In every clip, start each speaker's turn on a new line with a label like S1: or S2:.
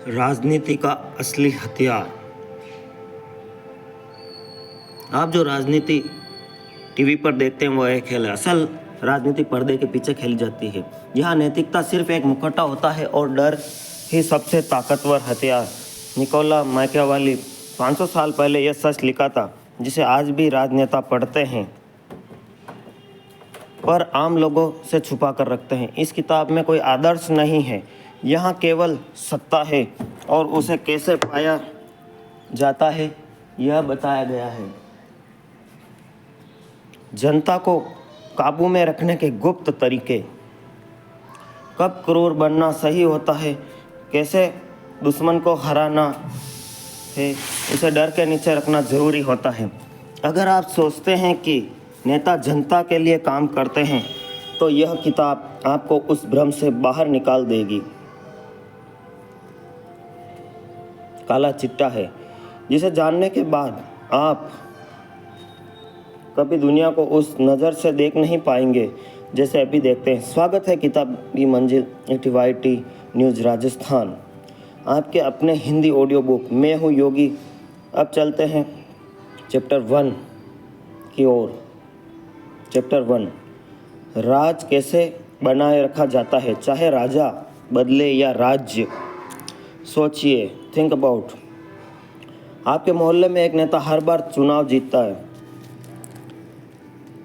S1: राजनीति का असली हथियार। आप जो राजनीति टीवी पर देखते हैं वो एक खेल है, असल राजनीति पर्दे के पीछे खेली जाती है। यहाँ नैतिकता सिर्फ एक मुखौटा होता है और डर ही सबसे ताकतवर हथियार। निकोला मैकियावेली 500 साल पहले यह सच लिखा था जिसे आज भी राजनेता पढ़ते हैं पर आम लोगों से छुपा कर रखते हैं। इस किताब में कोई आदर्श नहीं है, यहाँ केवल सत्ता है और उसे कैसे पाया जाता है यह बताया गया है। जनता को काबू में रखने के गुप्त तरीके, कब क्रूर बनना सही होता है, कैसे दुश्मन को हराना है, उसे डर के नीचे रखना ज़रूरी होता है। अगर आप सोचते हैं कि नेता जनता के लिए काम करते हैं तो यह किताब आपको उस भ्रम से बाहर निकाल देगी। काला चिट्टा है जिसे जानने के बाद आप कभी दुनिया को उस नज़र से देख नहीं पाएंगे जैसे अभी देखते हैं। स्वागत है किताबी मंजिल एक्टिवाइटी न्यूज़ राजस्थान, आपके अपने हिंदी ऑडियो बुक मैं हूँ योगी। अब चलते हैं चैप्टर 1 की ओर। चैप्टर 1, राज कैसे बनाए रखा जाता है, चाहे राजा बदले या राज्य। सोचिए, थिंक अबाउट। आपके मोहल्ले में एक नेता हर बार चुनाव जीतता है,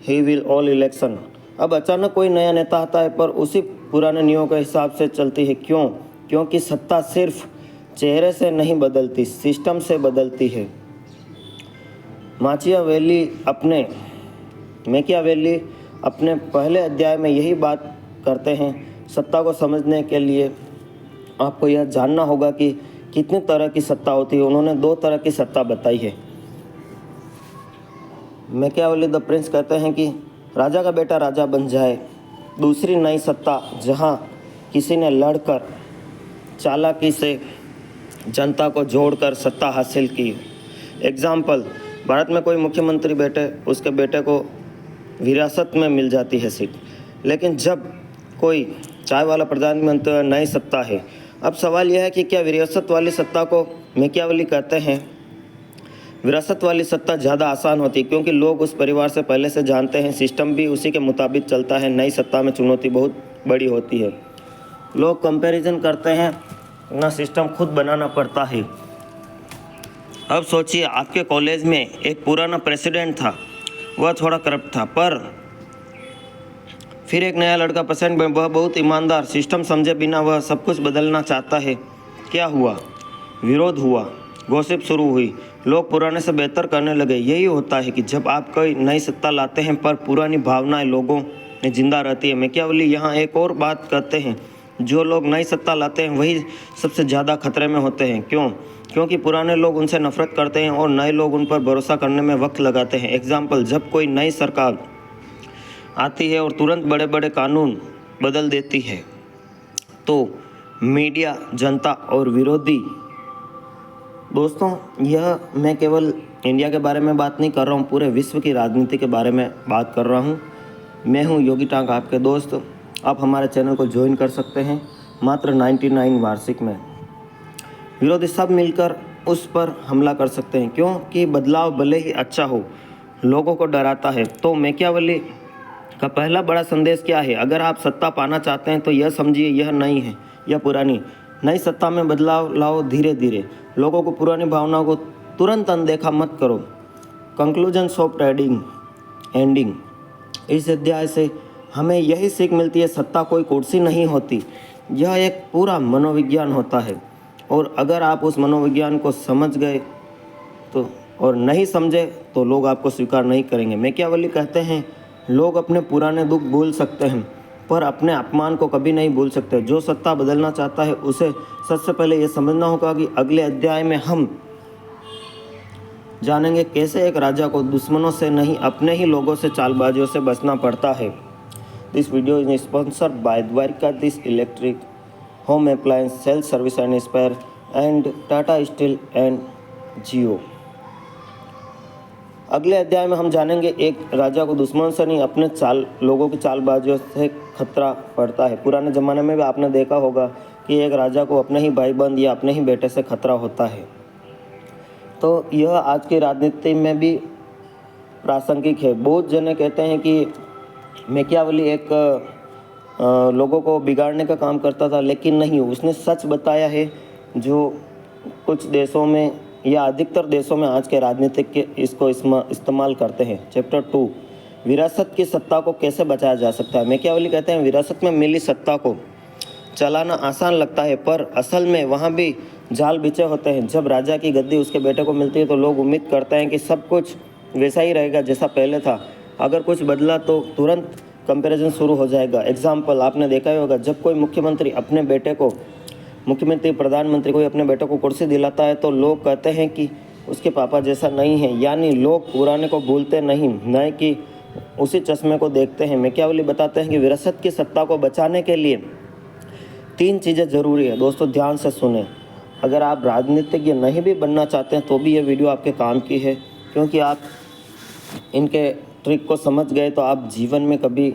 S1: ही विल ऑल इलेक्शन। अब अचानक कोई नया नेता आता है पर उसी पुराने नियमों के हिसाब से चलती है। क्यों? क्योंकि सत्ता सिर्फ चेहरे से नहीं बदलती, सिस्टम से बदलती है। मैकियावेली अपने पहले अध्याय में यही बात करते हैं। सत्ता को समझने के लिए आपको यह जानना होगा कि कितनी तरह की सत्ता होती है। उन्होंने 2 तरह की सत्ता बताई है। मैकियावेली द प्रिंस कहते हैं कि राजा का बेटा राजा बन जाए। दूसरी नई सत्ता जहां किसी ने लड़कर चालाकी से जनता को जोड़कर सत्ता हासिल की। एग्जाम्पल, भारत में कोई मुख्यमंत्री बैठे, उसके बेटे को विरासत में मिल जाती है सीट। लेकिन जब कोई चाय वाला प्रधानमंत्री है, नई सत्ता है। अब सवाल यह है कि क्या विरासत वाली सत्ता को मैकियावेली कहते हैं? विरासत वाली सत्ता ज़्यादा आसान होती है क्योंकि लोग उस परिवार से पहले से जानते हैं, सिस्टम भी उसी के मुताबिक चलता है। नई सत्ता में चुनौती बहुत बड़ी होती है, लोग कंपैरिजन करते हैं, ना सिस्टम खुद बनाना पड़ता है। अब सोचिए, आपके कॉलेज में एक पुराना प्रेसिडेंट था, वह थोड़ा करप्ट था, पर फिर एक नया लड़का प्रेसिडेंट बना, वह बहुत ईमानदार, सिस्टम समझे बिना वह सब कुछ बदलना चाहता है। क्या हुआ? विरोध हुआ, गॉसिप शुरू हुई, लोग पुराने से बेहतर करने लगे। यही होता है कि जब आप कोई नई सत्ता लाते हैं पर पुरानी भावनाएं लोगों में जिंदा रहती है। मैकियावेली यहाँ एक और बात कहते हैं, जो लोग नई सत्ता लाते हैं वही सबसे ज़्यादा खतरे में होते हैं। क्यों? क्योंकि पुराने लोग उनसे नफरत करते हैं और नए लोग उन पर भरोसा करने में वक्त लगाते हैं। एग्जाम्पल, जब कोई नई सरकार आती है और तुरंत बड़े बड़े कानून बदल देती है तो मीडिया, जनता और विरोधी। दोस्तों, यह मैं केवल इंडिया के बारे में बात नहीं कर रहा हूँ, पूरे विश्व की राजनीति के बारे में बात कर रहा हूँ। मैं हूँ योगी टांग, आपके दोस्त। आप हमारे चैनल को ज्वाइन कर सकते हैं मात्र 99 वार्षिक में। विरोधी सब मिलकर उस पर हमला कर सकते हैं क्योंकि बदलाव भले ही अच्छा हो, लोगों को डराता है। तो मैकियावेली का पहला बड़ा संदेश क्या है? अगर आप सत्ता पाना चाहते हैं तो यह समझिए, यह नई है, यह पुरानी। नई सत्ता में बदलाव लाओ धीरे धीरे, लोगों को पुरानी भावनाओं को तुरंत अनदेखा मत करो। Conclusion of ending. इस अध्याय से हमें यही सीख मिलती है, सत्ता कोई कुर्सी नहीं होती, यह एक पूरा मनोविज्ञान होता है। और अगर आप उस मनोविज्ञान को समझ गए तो और नहीं समझे तो लोग आपको स्वीकार नहीं करेंगे। मैकियावेली कहते हैं, लोग अपने पुराने दुख भूल सकते हैं पर अपने अपमान को कभी नहीं भूल सकते। जो सत्ता बदलना चाहता है उसे सबसे पहले यह समझना होगा कि अगले अध्याय में हम जानेंगे कैसे एक राजा को दुश्मनों से नहीं, अपने ही लोगों से, चालबाजियों से बचना पड़ता है। This video is sponsored by Dwarkadhish electric, home appliance, sale service and spare and Tata Steel and Jio. अगले अध्याय में हम जानेंगे एक राजा को दुश्मन से नहीं, अपने लोगों की चालबाजियों से खतरा पड़ता है। पुराने ज़माने में भी आपने देखा होगा कि एक राजा को अपने ही भाईबंद या अपने ही बेटे से खतरा होता है। तो यह आज की राजनीति में भी प्रासंगिक है। बहुत जने कहते हैं कि मैकियावेली एक लोगों को बिगाड़ने का काम करता था, लेकिन नहीं, उसने सच बताया है जो कुछ देशों में या अधिकतर देशों में आज के राजनीतिक के इसको इस्तेमाल करते हैं। चैप्टर 2, विरासत की सत्ता को कैसे बचाया जा सकता है। मैकियावेली कहते हैं विरासत में मिली सत्ता को चलाना आसान लगता है, पर असल में वहाँ भी जाल बिछे होते हैं। जब राजा की गद्दी उसके बेटे को मिलती है तो लोग उम्मीद करते हैं कि सब कुछ वैसा ही रहेगा जैसा पहले था। अगर कुछ बदला तो तुरंत कंपैरिजन शुरू हो जाएगा। एग्जाम्पल आपने देखा ही होगा, जब कोई मुख्यमंत्री प्रधानमंत्री कोई अपने बेटे को कुर्सी दिलाता है तो लोग कहते हैं कि उसके पापा जैसा नहीं है। यानी लोग पुराने को भूलते नहीं, नए की उसी चश्मे को देखते हैं। मैकियावेली बताते हैं कि विरासत की सत्ता को बचाने के लिए 3 चीज़ें ज़रूरी है। दोस्तों ध्यान से सुने, अगर आप राजनीतिज्ञ नहीं भी बनना चाहते हैं तो भी ये वीडियो आपके काम की है, क्योंकि आप इनके ट्रिक को समझ गए तो आप जीवन में कभी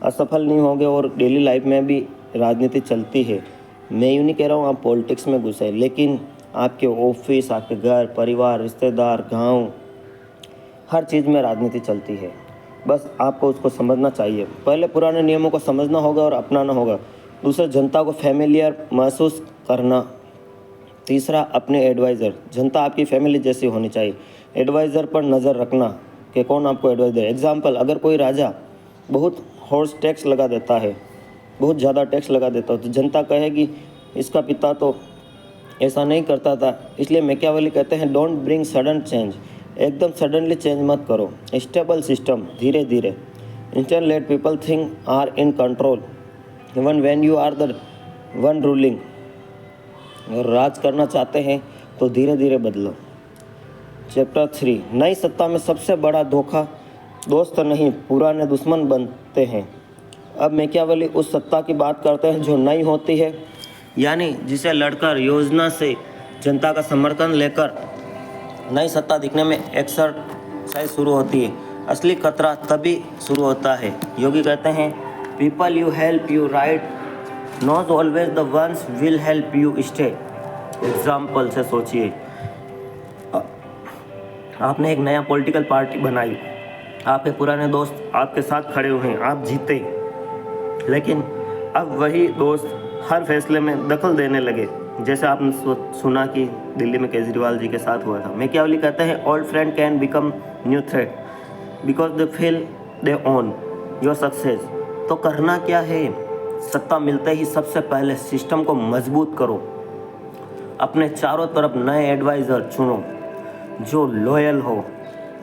S1: असफल नहीं होंगे और डेली लाइफ में भी राजनीति चलती है। मैं यूँ नहीं कह रहा हूँ आप पॉलिटिक्स में घुसे, लेकिन आपके ऑफिस, आपके घर, परिवार, रिश्तेदार, गांव, हर चीज़ में राजनीति चलती है। बस आपको उसको समझना चाहिए। पहले पुराने नियमों को समझना होगा और अपनाना होगा। दूसरा, जनता को फैमिलियर महसूस करना। तीसरा, अपने एडवाइज़र, जनता आपकी फैमिली जैसी होनी चाहिए। एडवाइज़र पर नज़र रखना कि कौन आपको एडवाइस दे। एग्जाम्पल, अगर कोई राजा बहुत हॉर्स टैक्स लगा देता है, बहुत ज़्यादा टैक्स लगा देता है, तो जनता कहेगी इसका पिता तो ऐसा नहीं करता था। इसलिए मैकियावेली कहते हैं डोंट ब्रिंग सडन चेंज, एकदम सडनली चेंज मत करो। स्टेबल सिस्टम, धीरे धीरे। Instant let people think are in control even when you are the one ruling. अगर राज करना चाहते हैं तो धीरे धीरे बदलो। चैप्टर 3, नई सत्ता में सबसे बड़ा धोखा दोस्त नहीं पुराने दुश्मन बनते हैं। अब मैकियावेली उस सत्ता की बात करते हैं जो नई होती है, यानी जिसे लड़कर योजना से जनता का समर्थन लेकर नई सत्ता दिखने में एक्सरसाइज शुरू होती है। असली खतरा तभी शुरू होता है। योगी कहते हैं people you help you right not always the ones will help you stay. Example से सोचिए, आपने एक नया पॉलिटिकल पार्टी बनाई, आपके पुराने दोस्त आपके साथ खड़े हुए हैं, आप जीते, लेकिन अब वही दोस्त हर फैसले में दखल देने लगे, जैसे आपने सुना कि दिल्ली में केजरीवाल जी के साथ हुआ था। मैकियावेली कहते हैं old friend can become new threat because they feel they own your success. तो करना क्या है, सत्ता मिलते ही सबसे पहले सिस्टम को मजबूत करो। अपने चारों तरफ नए एडवाइज़र चुनो जो लॉयल हो,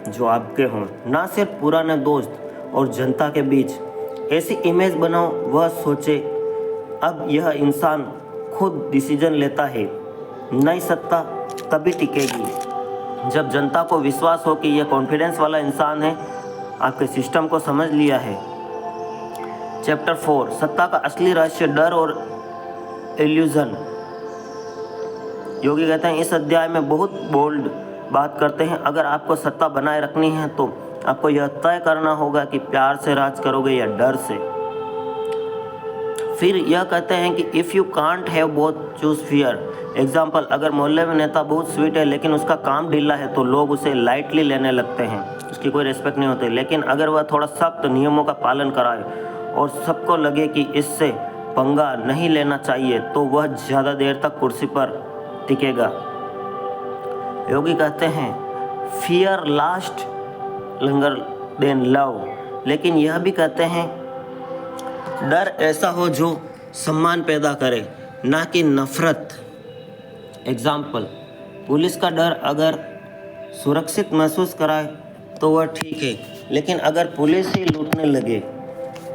S1: जो आपके हों, ना सिर्फ पुराने दोस्त और जनता के बीच ऐसी इमेज बनाओ वह सोचे अब यह इंसान खुद डिसीजन लेता है। नई सत्ता तभी टिकेगी जब जनता को विश्वास हो कि यह कॉन्फिडेंस वाला इंसान है, आपके सिस्टम को समझ लिया है। चैप्टर 4, सत्ता का असली रहस्य, डर और इल्यूजन। योगी कहते हैं इस अध्याय में बहुत बोल्ड बात करते हैं। अगर आपको सत्ता बनाए रखनी है तो आपको यह तय करना होगा कि प्यार से राज करोगे या डर से। फिर यह कहते हैं कि if you can't have both choose fear. Example, अगर मोहल्ले में नेता बहुत स्वीट है लेकिन उसका काम ढीला है तो लोग उसे लाइटली लेने लगते हैं, उसकी कोई रिस्पेक्ट नहीं होती। लेकिन अगर वह थोड़ा सख्त नियमों का पालन कराए और सबको लगे कि इससे पंगा नहीं लेना चाहिए तो वह ज़्यादा देर तक कुर्सी पर टिकेगा। योगी कहते हैं fear last longer than love, लेकिन यह भी कहते हैं डर ऐसा हो जो सम्मान पैदा करे, ना कि नफरत। एग्जाम्पल, पुलिस का डर अगर सुरक्षित महसूस कराए तो वह ठीक है, लेकिन अगर पुलिस ही लूटने लगे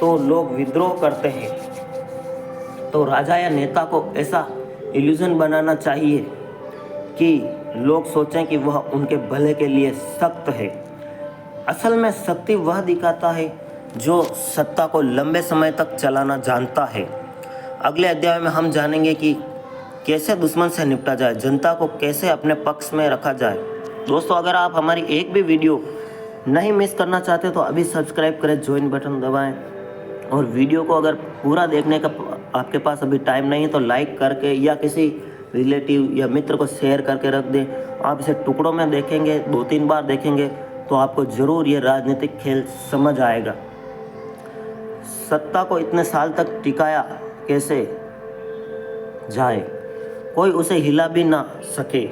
S1: तो लोग विद्रोह करते हैं। तो राजा या नेता को ऐसा इल्यूजन बनाना चाहिए कि लोग सोचें कि वह उनके भले के लिए सख्त है। असल में शक्ति वह दिखाता है जो सत्ता को लंबे समय तक चलाना जानता है। अगले अध्याय में हम जानेंगे कि कैसे दुश्मन से निपटा जाए, जनता को कैसे अपने पक्ष में रखा जाए। दोस्तों, अगर आप हमारी एक भी वीडियो नहीं मिस करना चाहते तो अभी सब्सक्राइब करें, ज्वाइन बटन दबाएं और वीडियो को अगर पूरा देखने का
S2: आपके पास अभी टाइम नहीं है तो लाइक करके या किसी रिलेटिव या मित्र को शेयर करके रख दें। आप इसे टुकड़ों में देखेंगे, 2-3 बार देखेंगे तो आपको ज़रूर ये राजनीतिक खेल समझ आएगा। सत्ता को इतने साल तक टिकाया कैसे जाए, कोई उसे हिला भी ना सके,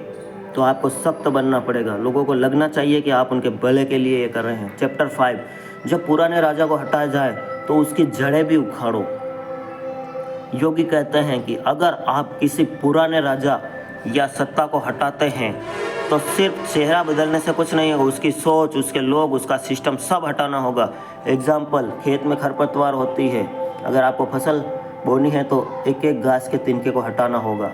S2: तो आपको सख्त बनना पड़ेगा। लोगों को लगना चाहिए कि आप उनके भले के लिए ये कर रहे हैं। चैप्टर 5, जब पुराने राजा को हटाया जाए तो उसकी जड़ें भी उखाड़ो। योगी कहते हैं कि अगर आप किसी पुराने राजा या सत्ता को हटाते हैं तो सिर्फ चेहरा बदलने से कुछ नहीं होगा, उसकी सोच, उसके लोग, उसका सिस्टम सब हटाना होगा। एग्जाम्पल, खेत में खरपतवार होती है, अगर आपको फसल बोनी है तो एक एक घास के तिनके को हटाना होगा।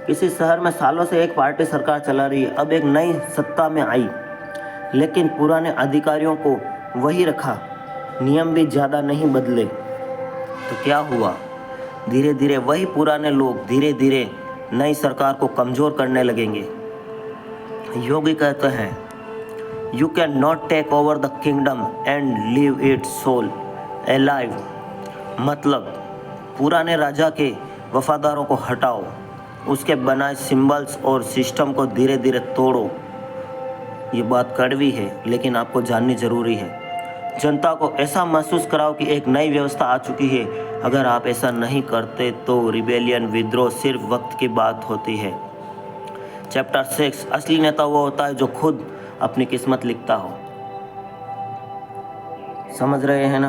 S2: किसी शहर में सालों से एक पार्टी सरकार चला रही है, अब एक नई सत्ता में आई लेकिन पुराने अधिकारियों को वही रखा, नियम भी ज़्यादा नहीं बदले, तो क्या हुआ? धीरे धीरे वही पुराने लोग धीरे धीरे नई सरकार को कमज़ोर करने लगेंगे। योगी कहते हैं you can not take over the kingdom and leave its soul alive. मतलब पुराने राजा के वफादारों को हटाओ, उसके बनाए सिंबल्स और सिस्टम को धीरे धीरे तोड़ो। ये बात कड़वी है लेकिन आपको जाननी ज़रूरी है। जनता को ऐसा महसूस कराओ कि एक नई व्यवस्था आ चुकी है। अगर आप ऐसा नहीं करते तो रिबेलियन, विद्रोह सिर्फ वक्त की बात होती है। चैप्टर 6, असली नेता वो होता है जो खुद अपनी किस्मत लिखता हो। समझ रहे हैं ना?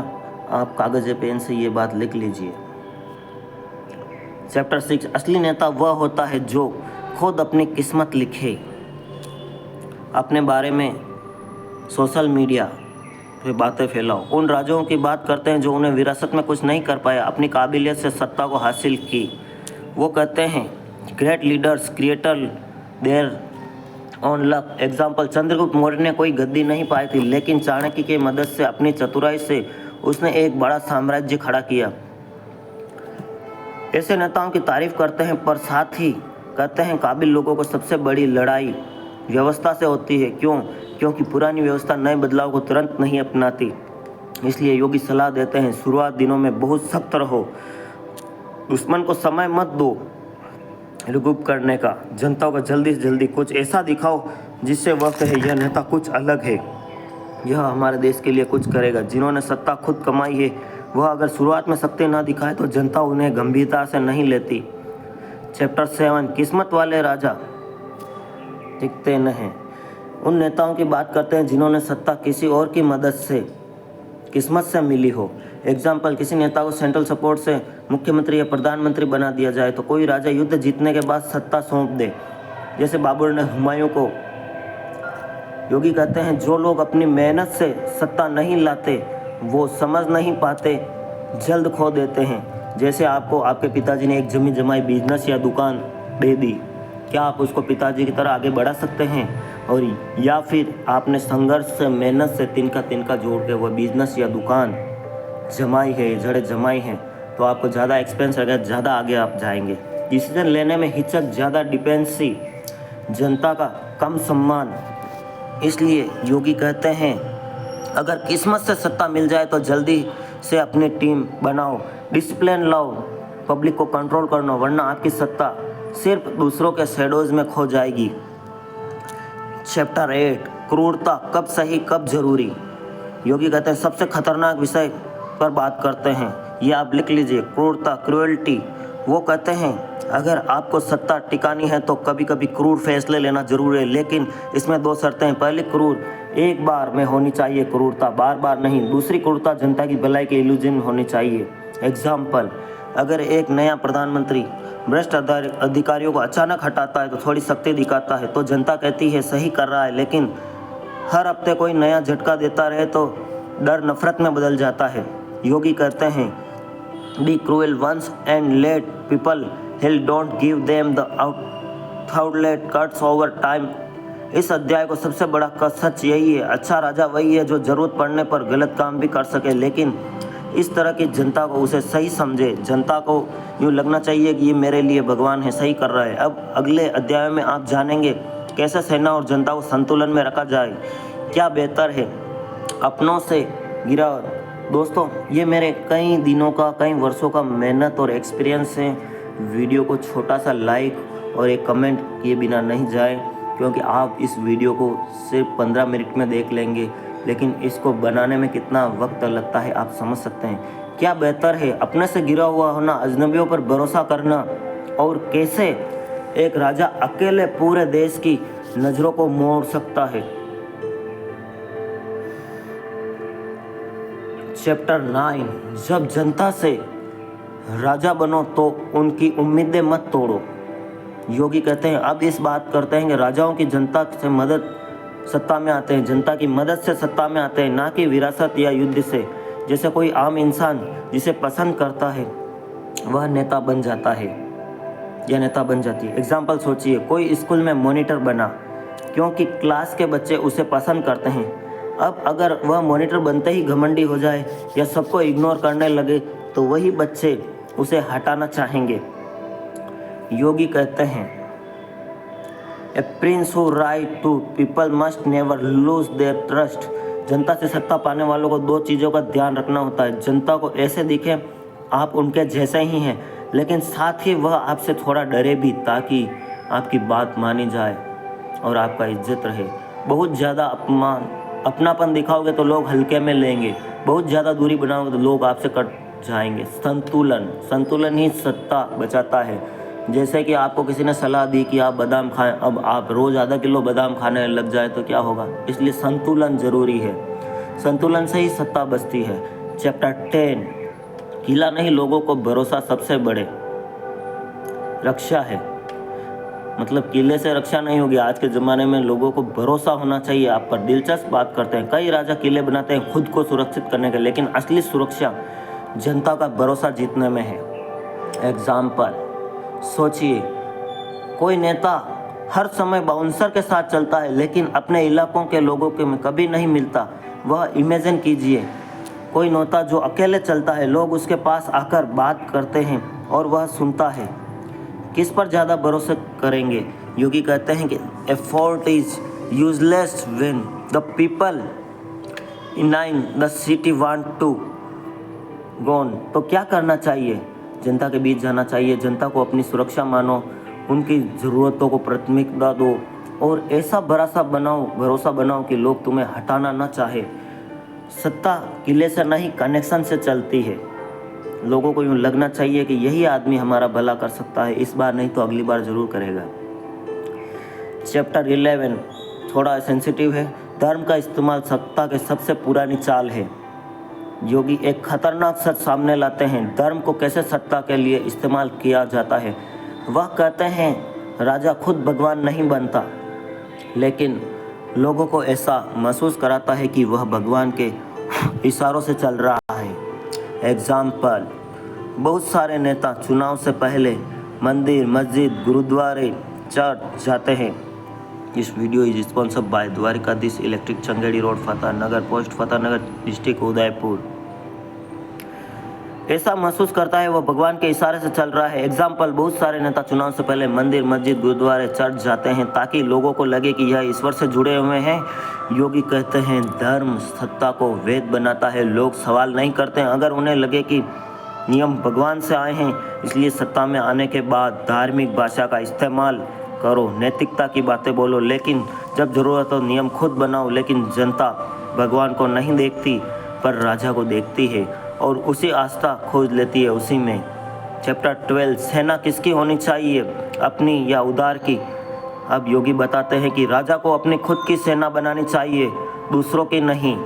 S2: आप कागज़ पेन से ये बात लिख लीजिए। चैप्टर 6, असली नेता वह होता है जो खुद अपनी किस्मत लिखे। अपने बारे में सोशल मीडिया पे बातें फैलाओ। उन राजाओं की बात करते हैं जो उन्हें विरासत में कुछ नहीं कर पाया, अपनी काबिलियत से सत्ता को हासिल की। वो कहते हैं great leaders creator there on luck. Example, Chandragupta Maurya ने कोई गद्दी नहीं पाई थी लेकिन चाणक्य की मदद से, अपनी चतुराई से उसने एक बड़ा साम्राज्य खड़ा किया। ऐसे नेताओं की तारीफ करते हैं पर साथ ही कहते हैं काबिल लोगों को सबसे बड़ी लड़ाई व्यवस्था से होती है। क्यों? क्योंकि पुरानी व्यवस्था नए बदलाव को तुरंत नहीं अपनाती। इसलिए योगी सलाह देते हैं शुरुआत दिनों में बहुत सख्त रहो, दुश्मन को समय मत दो रिगुप करने का। जनता को जल्दी से जल्दी कुछ ऐसा दिखाओ जिससे वह कहे यह नेता कुछ अलग है, यह हमारे देश के लिए कुछ करेगा। जिन्होंने सत्ता खुद कमाई है वह अगर शुरुआत में शक्ति ना दिखाए तो जनता उन्हें गंभीरता से नहीं लेती। चैप्टर 7, किस्मत वाले राजा टिकते नहीं। उन नेताओं की बात करते हैं जिन्होंने सत्ता किसी और की मदद से, किस्मत से मिली हो। एग्जाम्पल, किसी नेता को सेंट्रल सपोर्ट से मुख्यमंत्री या प्रधानमंत्री बना दिया जाए तो कोई राजा युद्ध जीतने के बाद सत्ता सौंप दे, जैसे बाबर ने हुमायूं को। योगी कहते हैं जो लोग अपनी मेहनत से सत्ता नहीं लाते वो समझ नहीं पाते, जल्द खो देते हैं। जैसे आपको आपके पिताजी ने एक जमी जमाई बिजनेस या दुकान दे दी, क्या आप उसको पिताजी की तरह आगे बढ़ा सकते हैं? और या फिर आपने संघर्ष से, मेहनत से तिनका तिनका जोड़ के वो बिजनेस या दुकान जमाई है, जड़ें जमाई हैं, तो आपको ज़्यादा एक्सपेंस रहेगा, ज़्यादा आगे आप जाएंगे। डिसीजन लेने में हिचक, ज़्यादा डिपेंडेंसी, जनता का कम सम्मान। इसलिए योगी कहते हैं अगर किस्मत से सत्ता मिल जाए तो जल्दी से अपनी टीम बनाओ, डिसिप्लिन लाओ, पब्लिक को कंट्रोल करना, वरना आपकी सत्ता सिर्फ दूसरों के शैडोज में खो जाएगी। चैप्टर 8, क्रूरता कब सही कब जरूरी। योगी कहते हैं सबसे खतरनाक विषय पर बात करते हैं, ये आप लिख लीजिए, क्रूरता, क्रूएल्टी। वो कहते हैं अगर आपको सत्ता टिकानी है तो कभी कभी क्रूर फैसले लेना जरूरी है, लेकिन इसमें 2 शर्तें हैं। पहली, क्रूर एक बार में होनी चाहिए, क्रूरता बार बार नहीं। दूसरी, क्रूरता जनता की भलाई के इल्यूजन होनी चाहिए। एग्जाम्पल, अगर एक नया प्रधानमंत्री भ्रष्ट अधिकारियों को अचानक हटाता है तो थोड़ी सख्ती दिखाता है तो जनता कहती है सही कर रहा है, लेकिन हर हफ्ते कोई नया झटका देता रहे तो डर नफरत में बदल जाता है। योगी कहते हैं be cruel once and let people heal, don't give them the outlet cuts over time. इस अध्याय को सबसे बड़ा सच यही है, अच्छा राजा वही है जो जरूरत पड़ने पर गलत काम भी कर सके, लेकिन इस तरह की जनता को उसे सही समझे। जनता को यूँ लगना चाहिए कि ये मेरे लिए भगवान है, सही कर रहा है। अब अगले अध्याय में आप जानेंगे कैसे सेना और जनता को संतुलन में रखा जाए। क्या बेहतर है, अपनों से गिरा दोस्तों, ये मेरे कई दिनों का, कई वर्षों का मेहनत और एक्सपीरियंस है। वीडियो को छोटा सा लाइक और एक कमेंट किए बिना नहीं जाए, क्योंकि आप इस वीडियो को सिर्फ 15 मिनट में देख लेंगे, लेकिन इसको बनाने में कितना वक्त लगता है आप समझ सकते हैं। क्या बेहतर है, अपने से गिरा हुआ होना, अजनबियों पर भरोसा करना, और कैसे एक राजा अकेले पूरे देश की नज़रों को मोड़ सकता है। चैप्टर 9, जब जनता से राजा बनो तो उनकी उम्मीदें मत तोड़ो। योगी कहते हैं, अब इस बात करते हैं कि राजाओं की जनता से मदद सत्ता में आते हैं, जनता की मदद से सत्ता में आते हैं, ना कि विरासत या युद्ध से। जैसे कोई आम इंसान जिसे पसंद करता है वह नेता बन जाता है या नेता बन जाती है। एग्जाम्पल सोचिए, कोई स्कूल में मॉनिटर बना क्योंकि क्लास के बच्चे उसे पसंद करते हैं। अब अगर वह मॉनिटर बनते ही घमंडी हो जाए या सबको इग्नोर करने लगे तो वही बच्चे उसे हटाना चाहेंगे। योगी कहते हैं, a prince who right to people must never lose their trust. जनता से सत्ता पाने वालों को दो चीज़ों का ध्यान रखना होता है। जनता को ऐसे दिखे आप उनके जैसे ही हैं, लेकिन साथ ही वह आपसे थोड़ा डरे भी, ताकि आपकी बात मानी जाए और आपका इज्जत रहे। बहुत ज़्यादा अपनापन दिखाओगे तो लोग हल्के में लेंगे, बहुत ज़्यादा दूरी बनाओगे तो लोग आपसे कट जाएंगे। संतुलन ही सत्ता बचाता है। जैसे कि आपको किसी ने सलाह दी कि आप बादाम खाएं, अब आप रोज़ आधा किलो बादाम खाने लग जाए तो क्या होगा। इसलिए संतुलन जरूरी है, संतुलन से ही सत्ता बचती है। चैप्टर 10, किला नहीं लोगों को भरोसा सबसे बड़े रक्षा है। मतलब किले से रक्षा नहीं होगी, आज के ज़माने में लोगों को भरोसा होना चाहिए आप पर। दिलचस्प बात करते हैं, कई राजा किले बनाते हैं खुद को सुरक्षित करने के, लेकिन असली सुरक्षा जनता का भरोसा जीतने में है। एग्जाम्पल सोचिए, कोई नेता हर समय बाउंसर के साथ चलता है लेकिन अपने इलाकों के लोगों के में कभी नहीं मिलता। वह इमेजिन कीजिए, कोई नेता जो अकेले चलता है, लोग उसके पास आकर बात करते हैं और वह सुनता है। किस पर ज़्यादा भरोसा करेंगे। योगी कहते हैं कि effort is useless when the people in the city want to gone. तो क्या करना चाहिए, जनता के बीच जाना चाहिए, जनता को अपनी सुरक्षा मानो, उनकी ज़रूरतों को प्राथमिकता दो और ऐसा भरोसा बनाओ कि लोग तुम्हें हटाना ना चाहे। सत्ता किले से नहीं कनेक्शन से चलती है। लोगों को यूँ लगना चाहिए कि यही आदमी हमारा भला कर सकता है, इस बार नहीं तो अगली बार ज़रूर करेगा। चैप्टर 11 थोड़ा सेंसिटिव है। धर्म का इस्तेमाल सत्ता के सबसे पुरानी चाल है। योगी एक खतरनाक सच सामने लाते हैं, धर्म को कैसे सत्ता के लिए इस्तेमाल किया जाता है। वह कहते हैं, राजा खुद भगवान नहीं बनता, लेकिन लोगों को ऐसा महसूस कराता है कि वह भगवान के इशारों से चल रहा है। एग्जाम्पल, बहुत सारे नेता चुनाव से पहले मंदिर, मस्जिद, गुरुद्वारे, चर्च जाते हैं। इस video is sponsored by Dwarkadhish electric, Changedi road, Fatehnagar, post Fatehnagar, district Udaipur. ऐसा महसूस करता है वह भगवान के इशारे से चल रहा है। एग्जाम्पल, बहुत सारे नेता चुनाव से पहले मंदिर, मस्जिद, गुरुद्वारे, चर्च जाते हैं ताकि लोगों को लगे कि यह ईश्वर से जुड़े हुए हैं। योगी कहते हैं, धर्म सत्ता को वैध बनाता है। लोग सवाल नहीं करते हैं अगर उन्हें लगे कि नियम भगवान से आए हैं। इसलिए सत्ता में आने के बाद धार्मिक भाषा का इस्तेमाल करो, नैतिकता की बातें बोलो, लेकिन जब ज़रूरत हो नियम खुद बनाओ। लेकिन जनता भगवान को नहीं देखती पर राजा को देखती है और उसी आस्था खोज लेती है उसी में। चैप्टर 12 सेना किसकी होनी चाहिए, अपनी या उदार की। अब योगी बताते हैं कि राजा को अपनी खुद की सेना बनानी चाहिए, दूसरों की नहीं।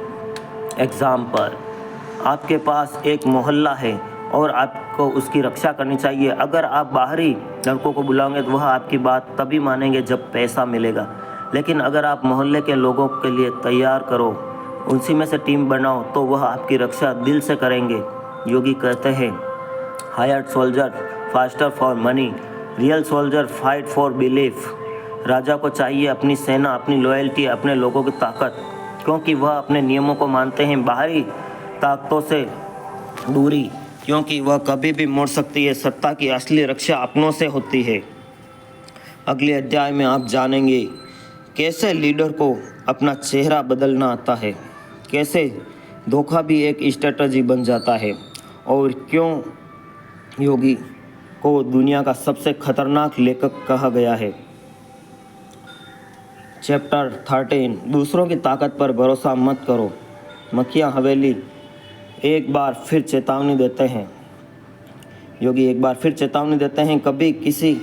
S2: एग्जाम्पल, आपके पास एक मोहल्ला है और आपको उसकी रक्षा करनी चाहिए। अगर आप बाहरी लड़कों को बुलाओगे तो वह आपकी बात तभी मानेंगे जब पैसा मिलेगा, लेकिन अगर आप मोहल्ले के लोगों के लिए तैयार करो, उसी में से टीम बनाओ, तो वह आपकी रक्षा दिल से करेंगे। योगी कहते हैं, hired soldier faster for money, real soldier fight for belief. राजा को चाहिए अपनी सेना, अपनी लॉयल्टी, अपने लोगों की ताकत, क्योंकि वह अपने नियमों को मानते हैं। बाहरी ताकतों से दूरी, क्योंकि वह कभी भी मोड़ सकती है। सत्ता की असली रक्षा अपनों से होती है। अगले अध्याय में आप जानेंगे कैसे लीडर को अपना चेहरा बदलना आता है, कैसे
S1: धोखा भी एक स्ट्रेटजी बन जाता है। और क्यों योगी को दुनिया का सबसे खतरनाक लेखक कहा गया है। चैप्टर 13 दूसरों की ताकत पर भरोसा मत करो। मखिया हवेली एक बार फिर चेतावनी देते हैं। योगी एक बार फिर चेतावनी देते हैं, कभी किसी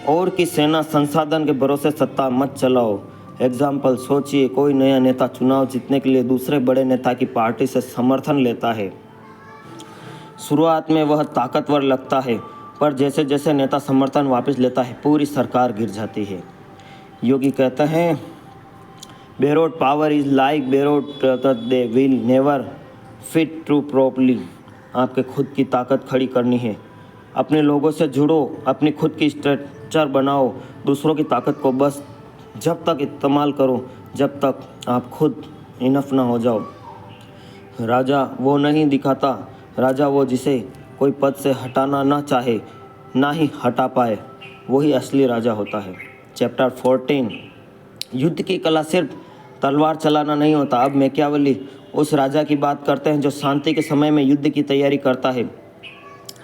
S1: और की सेना संसाधन के भरोसे सत्ता मत चलाओ। एग्जाम्पल सोचिए, कोई नया नेता चुनाव जीतने के लिए दूसरे बड़े नेता की पार्टी से समर्थन लेता है। शुरुआत में वह ताकतवर लगता है, पर जैसे जैसे नेता समर्थन वापस लेता है पूरी सरकार गिर जाती है। योगी कहते हैं, borrowed power is like borrowed they will never fit true properly. आपके खुद की ताकत खड़ी करनी है, अपने लोगों से जुड़ो, अपनी खुद की स्ट्रक्चर बनाओ। दूसरों की ताकत को बस जब तक इस्तेमाल करो जब तक आप खुद इनफ ना हो जाओ। राजा वो नहीं दिखाता, राजा वो जिसे कोई पद से हटाना ना चाहे ना ही हटा पाए, वही असली राजा होता है। चैप्टर 14 युद्ध की कला सिर्फ तलवार चलाना नहीं होता। अब मैकियावेली उस राजा की बात करते हैं जो शांति के समय में युद्ध की तैयारी करता है।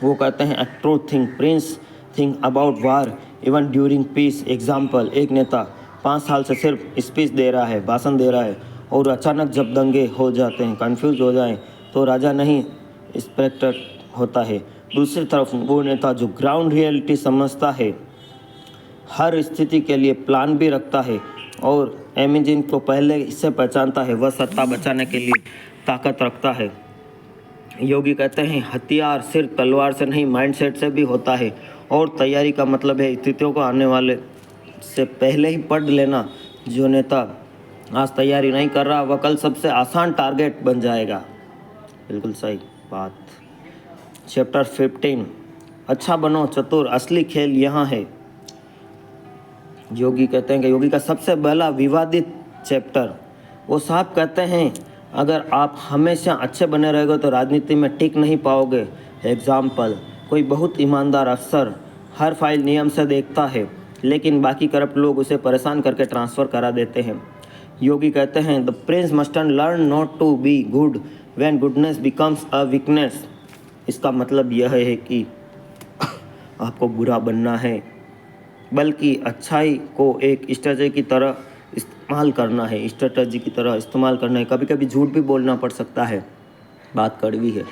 S1: वो कहते हैं, a true thing prince think about war even during peace. Example, एक नेता 5 साल से सिर्फ स्पीच दे रहा है, भाषण दे रहा है, और अचानक जब दंगे हो जाते हैं, कंफ्यूज हो जाएं, तो राजा नहीं इंस्पेक्टर होता है। दूसरी तरफ वो नेता जो ग्राउंड रियलिटी समझता है, हर स्थिति के लिए प्लान भी रखता है और इमेजिन को पहले से पहचानता है, वह सत्ता बचाने के लिए ताकत रखता है। योगी कहते हैं, हथियार सिर्फ तलवार से नहीं माइंडसेट से भी होता है। और तैयारी का मतलब है स्थितियों को आने वाले से पहले ही पढ़ लेना। जो नेता आज तैयारी नहीं कर रहा, वह कल सबसे आसान टारगेट बन जाएगा। बिल्कुल सही बात। चैप्टर 15 अच्छा बनो चतुर, असली खेल यहाँ है। योगी कहते हैं कि योगी का सबसे पहला विवादित चैप्टर, वो साहब कहते हैं, अगर आप हमेशा अच्छे बने रहेंगे तो राजनीति में टिक नहीं पाओगे। एग्जाम्पल, कोई बहुत ईमानदार अफसर हर फाइल नियम से देखता है, लेकिन बाकी करप्ट लोग उसे परेशान करके ट्रांसफ़र करा देते हैं। योगी कहते हैं, the prince must learn not to be good when goodness becomes a weakness. इसका मतलब यह है कि आपको बुरा बनना है, बल्कि अच्छाई को एक स्ट्रेटजी की तरह इस्तेमाल करना है। स्ट्रेटजी की तरह इस्तेमाल करना है। कभी कभी झूठ भी बोलना पड़ सकता है, बात कड़वी है।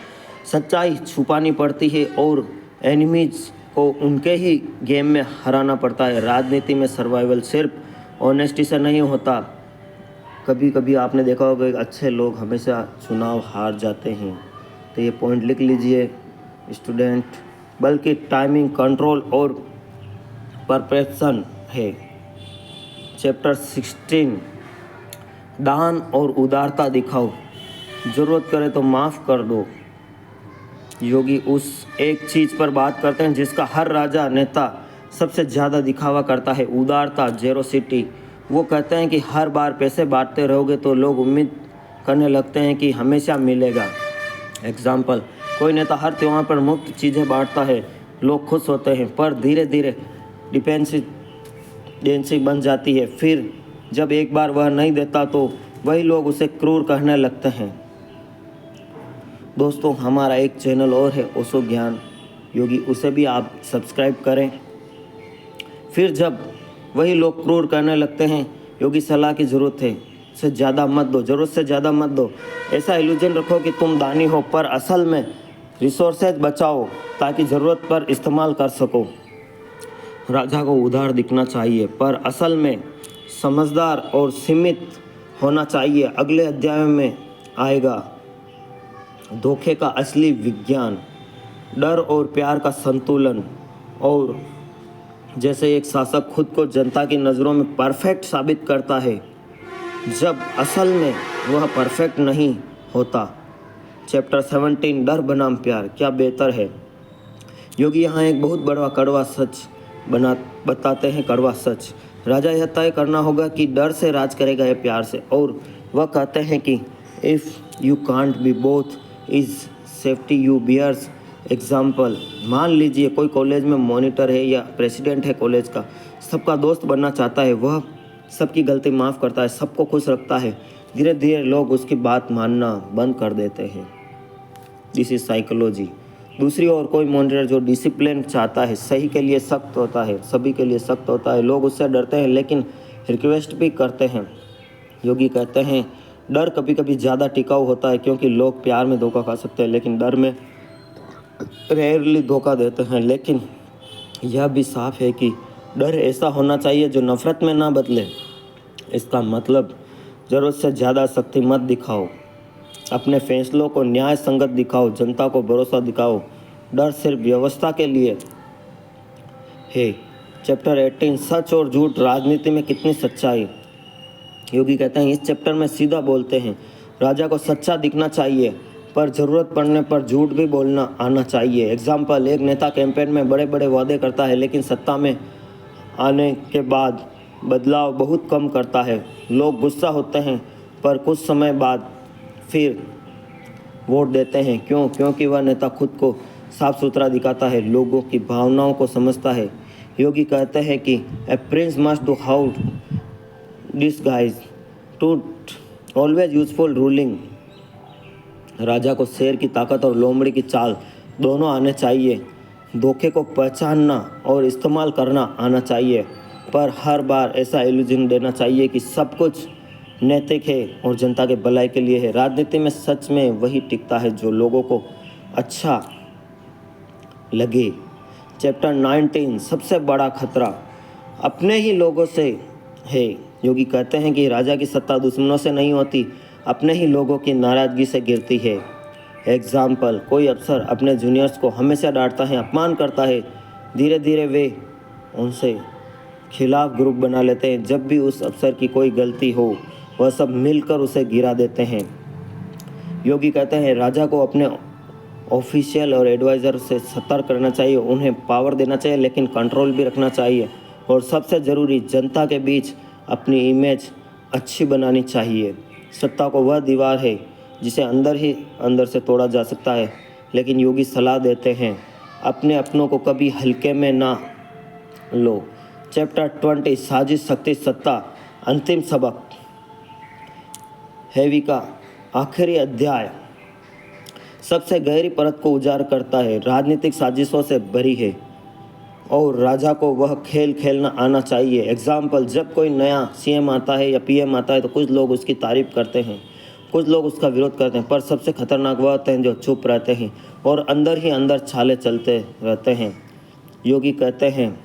S1: सच्चाई छुपानी पड़ती है और एनिमीज को उनके ही गेम में हराना पड़ता है। राजनीति में सर्वाइवल सिर्फ ऑनेस्टी से नहीं होता। कभी कभी आपने देखा होगा कि अच्छे लोग हमेशा चुनाव हार जाते हैं, तो ये पॉइंट लिख लीजिए स्टूडेंट। बल्कि टाइमिंग, कंट्रोल और परफेक्शन है। चैप्टर 16 दान और उदारता दिखाओ, ज़रूरत करे तो माफ़ कर दो। योगी उस एक चीज़ पर बात करते हैं जिसका हर राजा नेता सबसे ज़्यादा दिखावा करता है, उदारता, जेरोसिटी। वो कहते हैं कि हर बार पैसे बांटते रहोगे तो लोग उम्मीद करने लगते हैं कि हमेशा मिलेगा। एग्जाम्पल, कोई नेता हर त्यौहार पर मुफ्त चीज़ें बांटता है, लोग खुश होते हैं, पर धीरे धीरे डिपेंडेंसी बन जाती है। फिर जब एक बार वह नहीं देता तो वही लोग उसे क्रूर कहने लगते हैं। दोस्तों, हमारा एक चैनल और है ओशो ज्ञान योगी, उसे भी आप सब्सक्राइब करें। फिर जब वही लोग क्रूर कहने लगते हैं, योगी सलाह की ज़रूरत है, से ज़्यादा मत दो, ज़रूरत से ज़्यादा मत दो। ऐसा इल्यूजन रखो कि तुम दानी हो, पर असल में रिसोर्सेज बचाओ ताकि ज़रूरत पर इस्तेमाल कर सको। राजा को उदार दिखना चाहिए, पर असल में समझदार और सीमित होना चाहिए। अगले अध्याय में आएगा धोखे का असली विज्ञान, डर और प्यार का संतुलन, और जैसे एक शासक खुद को जनता की नज़रों में परफेक्ट साबित करता है जब असल में वह परफेक्ट नहीं होता। चैप्टर 17 डर बनाम प्यार, क्या बेहतर है। योगी यहाँ एक बहुत बड़ा कड़वा सच बताते हैं। कड़वा सच, राजा यह तय करना होगा कि डर से राज करेगा या प्यार से। और वह कहते हैं कि if you can't be both is safety you bears. Example, मान लीजिए कोई कॉलेज में मॉनिटर है या प्रेसिडेंट है कॉलेज का, सबका दोस्त बनना चाहता है, वह सबकी गलती माफ़ करता है, सबको खुश रखता है, धीरे धीरे लोग उसकी बात मानना बंद कर देते हैं। This is psychology. दूसरी ओर कोई मॉनिटर जो डिसिप्लिन चाहता है, सही के लिए सख्त होता है, सभी के लिए सख्त होता है, लोग उससे डरते हैं लेकिन रिक्वेस्ट भी करते हैं। योगी कहते हैं डर कभी कभी ज़्यादा टिकाऊ होता है क्योंकि लोग प्यार में धोखा खा सकते हैं लेकिन डर में रेयरली धोखा देते हैं। लेकिन यह भी साफ है कि डर ऐसा होना चाहिए जो नफरत में ना बदले। इसका मतलब ज़रूरत से ज़्यादा शक्ति मत दिखाओ, अपने फैसलों को न्याय संगत दिखाओ, जनता को भरोसा दिखाओ। डर सिर्फ व्यवस्था के लिए है। चैप्टर 18 सच और झूठ, राजनीति में कितनी सच्चाई। योगी कहते हैं इस चैप्टर में सीधा बोलते हैं राजा को सच्चा दिखना चाहिए पर ज़रूरत पड़ने पर झूठ भी बोलना आना चाहिए। एग्जाम्पल, एक नेता कैंपेन में बड़े बड़े वादे करता है लेकिन सत्ता में आने के बाद बदलाव बहुत कम करता है। लोग गुस्सा होते हैं पर कुछ समय बाद फिर वोट देते हैं। क्यों? क्योंकि वह नेता खुद को साफ सुथरा दिखाता है, लोगों की भावनाओं को समझता है। योगी कहते हैं कि a prince must do how disguise to always useful ruling. राजा को शेर की ताकत और लोमड़ी की चाल दोनों आने चाहिए। धोखे को पहचानना और इस्तेमाल करना आना चाहिए पर हर बार ऐसा इल्यूजन देना चाहिए कि सब कुछ नैतिक है और जनता के भलाई के लिए है। राजनीति में सच में वही टिकता है जो लोगों को अच्छा लगे। चैप्टर 19 सबसे बड़ा खतरा अपने ही लोगों से है। योगी कहते हैं कि राजा की सत्ता दुश्मनों से नहीं होती, अपने ही लोगों की नाराज़गी से गिरती है। एग्जाम्पल, कोई अफसर अपने जूनियर्स को हमेशा डांटता है, अपमान करता है। धीरे धीरे वे उनसे खिलाफ ग्रुप बना लेते हैं। जब भी उस अफसर की कोई गलती हो वह सब मिलकर उसे गिरा देते हैं। योगी कहते हैं राजा को अपने ऑफिशियल और एडवाइज़र से सतर्क करना चाहिए, उन्हें पावर देना चाहिए लेकिन कंट्रोल भी रखना चाहिए। और सबसे ज़रूरी, जनता के बीच अपनी इमेज अच्छी बनानी चाहिए। सत्ता को वह दीवार है जिसे अंदर ही अंदर से तोड़ा जा सकता है। लेकिन योगी सलाह देते हैं अपने अपनों को कभी हल्के में ना लो। चैप्टर 20 साजिश, शक्ति, सत्ता, अंतिम सबक, हैवी का आखिरी अध्याय सबसे गहरी परत को उजागर करता है। राजनीतिक साजिशों से भरी है और राजा को वह खेल खेलना आना चाहिए। एग्जाम्पल, जब कोई नया सीएम आता है या पीएम आता है तो कुछ लोग उसकी तारीफ करते हैं, कुछ लोग उसका विरोध करते हैं, पर सबसे खतरनाक वह होते हैं जो चुप रहते हैं और अंदर ही अंदर छाले चलते रहते हैं। योगी कहते हैं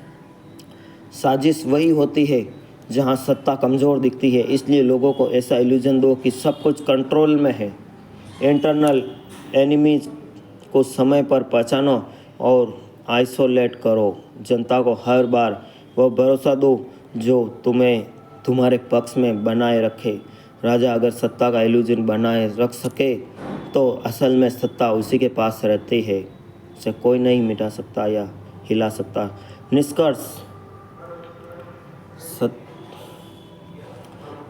S1: साजिश वही होती है जहां सत्ता कमज़ोर दिखती है, इसलिए लोगों को ऐसा इल्यूजन दो कि सब कुछ कंट्रोल में है। इंटरनल एनिमीज को समय पर पहचानो और आइसोलेट करो। जनता को हर बार वह भरोसा दो जो तुम्हें तुम्हारे पक्ष में बनाए रखे। राजा अगर सत्ता का इल्यूजन बनाए रख सके तो असल में सत्ता उसी के पास रहती है, उसे कोई नहीं मिटा सकता या हिला सकता। निष्कर्ष,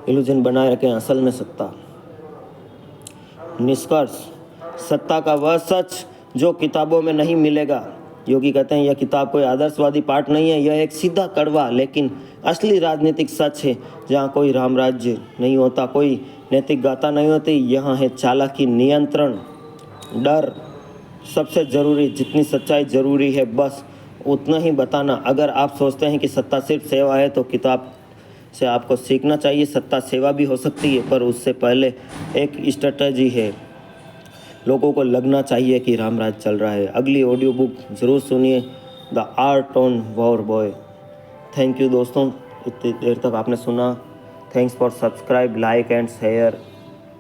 S1: इल्यूजन बनाए रखें, असल में सत्ता। निष्कर्ष, सत्ता का वह सच जो किताबों में नहीं मिलेगा। योगी कहते हैं यह किताब कोई आदर्शवादी पाठ नहीं है, यह एक सीधा कड़वा लेकिन असली राजनीतिक सच है। जहाँ कोई रामराज्य नहीं होता, कोई नैतिक गाथा नहीं होती, यहाँ है चालाकी, नियंत्रण, डर। सबसे ज़रूरी, जितनी सच्चाई ज़रूरी है बस उतना ही बताना। अगर आप सोचते हैं कि सत्ता सिर्फ सेवा है तो किताब से आपको सीखना चाहिए। सत्ता सेवा भी हो सकती है पर उससे पहले एक स्ट्रेटजी है। लोगों को लगना चाहिए कि रामराज चल रहा है। अगली ऑडियो बुक ज़रूर सुनिए, the art on war boy. Thank you दोस्तों, इतनी देर तक आपने सुना। Thanks for subscribe, like and share.